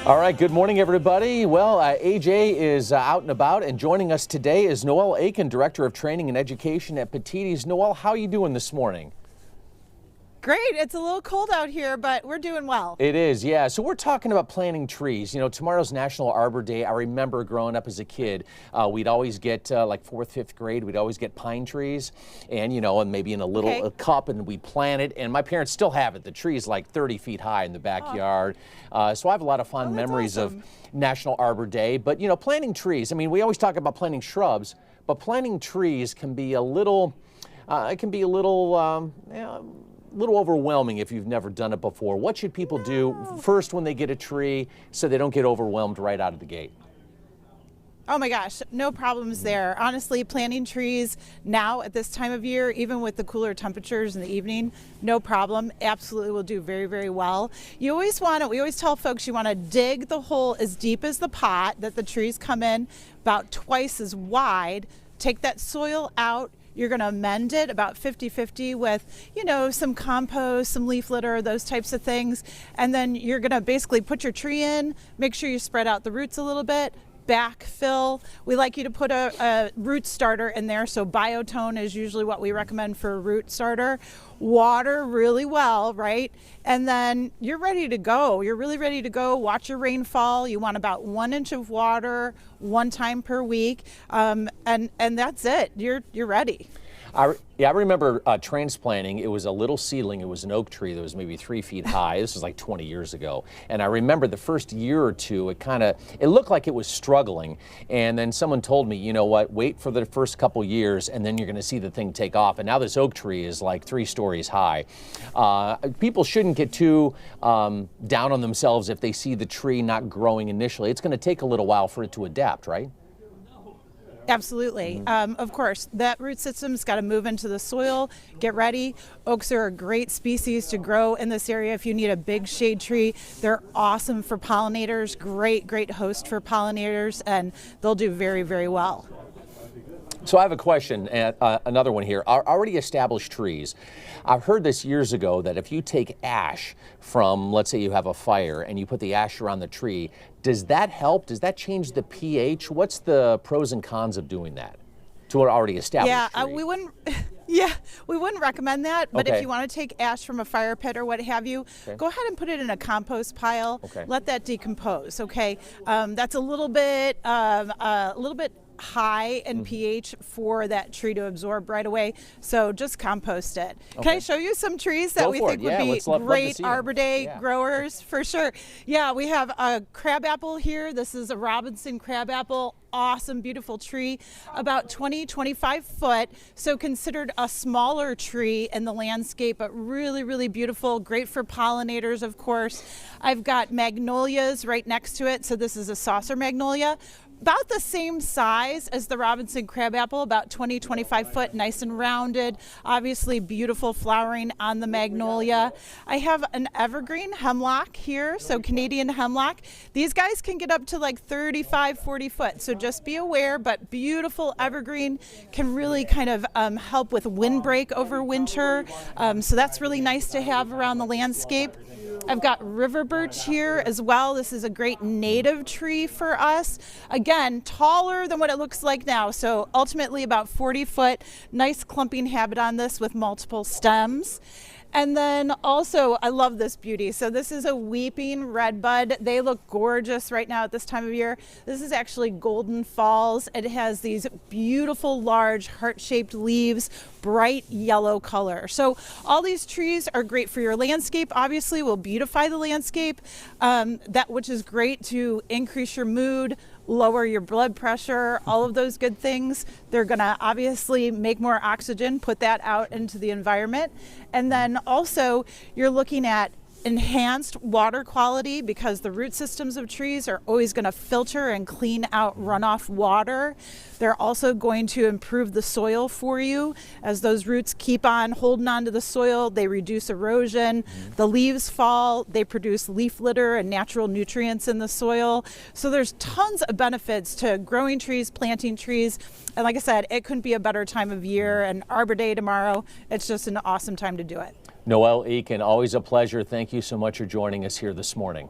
All right, good morning, everybody. Well, AJ is out and about, and joining us today is Noelle Aiken, Director of Training and Education at Petitti's. Noelle, how are you doing this morning? Great. It's a little cold out here, but we're doing well. It is, yeah. So we're talking about planting trees. You know, tomorrow's National Arbor Day. I remember growing up as a kid, we'd always get, like 4th, 5th grade, we'd always get pine trees and, you know, and maybe in a little cup, and we plant it. And my parents still have it. The tree's like 30 feet high in the backyard. So I have a lot of fond memories of National Arbor Day. But, you know, planting trees, I mean, we always talk about planting shrubs, but planting trees can be a little, little overwhelming if you've never done it before. What should people do first when they get a tree so they don't get overwhelmed right out of the gate? Oh my gosh, no problems there. Honestly, planting trees now at this time of year, even with the cooler temperatures in the evening, no problem. Absolutely will do very, very well. You always want to, we always tell folks you want to dig the hole as deep as the pot that the trees come in, about twice as wide. Take that soil out. You're going to amend it about 50-50 with, you know, some compost, some leaf litter, those types of things. And then you're going to basically put your tree in, make sure you spread out the roots a little bit, backfill. We like you to put a root starter in there. So biotone is usually what we recommend for a root starter. Water really well, right? And then you're ready to go. You're really ready to go. Watch your rainfall. You want about 1 inch of water 1 time per week. And that's it. You're ready. I remember transplanting. It was a little seedling. It was an oak tree that was maybe 3 feet high. This was like 20 years ago. And I remember the first year or two, it looked like it was struggling. And then someone told me, you know what, wait for the first couple years and then you're going to see the thing take off. And now this oak tree is like 3 stories high. People shouldn't get too down on themselves if they see the tree not growing initially. It's going to take a little while for it to adapt, right? Absolutely. Of course, that root system's got to move into the soil, get ready. Oaks are a great species to grow in this area. If you need a big shade tree, they're awesome for pollinators, great host for pollinators, and they'll do very, very well. So I have a question, another one here. Our already established trees. I've heard this years ago that if you take ash from, let's say you have a fire and you put the ash around the tree, does that help? Does that change the pH? What's the pros and cons of doing that to an already established tree? We wouldn't recommend that. But if you want to take ash from a fire pit or what have you, go ahead and put it in a compost pile. Let that decompose. That's a little bit high in pH for that tree to absorb right away. So just compost it. Can I show you some trees that we think would be great Arbor Day growers? For sure. Yeah, we have a crabapple here. This is a Robinson crabapple. Awesome, beautiful tree, about 20-25 foot, so considered a smaller tree in the landscape, but really beautiful, great for pollinators, of course. I've got magnolias right next to it, so this is a saucer magnolia, about the same size as the Robinson crabapple, about 20-25 foot, nice and rounded, obviously beautiful flowering on the magnolia. I have an evergreen hemlock here, so Canadian hemlock. These guys can get up to like 35-40 foot, so just be aware, but beautiful evergreen can really kind of help with windbreak over winter, so that's really nice to have around the landscape. I've got river birch here as well. This is a great native tree for us. Again, taller than what it looks like now. So ultimately about 40 foot, nice clumping habit on this with multiple stems. And then also, I love this beauty. So this is a weeping redbud. They look gorgeous right now at this time of year. This is actually Golden Falls. It has these beautiful, large, heart-shaped leaves, bright yellow color. So all these trees are great for your landscape. Obviously, will beautify the landscape, which is great to increase your mood, lower your blood pressure, all of those good things. They're gonna obviously make more oxygen, put that out into the environment. And then also you're looking at enhanced water quality because the root systems of trees are always going to filter and clean out runoff water. They're also going to improve the soil for you. As those roots keep on holding on to the soil, they reduce erosion. The leaves fall, they produce leaf litter and natural nutrients in the soil. So there's tons of benefits to growing trees, planting trees. And like I said, it couldn't be a better time of year. And Arbor Day tomorrow, it's just an awesome time to do it. Noelle Aiken, always a pleasure. Thank you so much for joining us here this morning.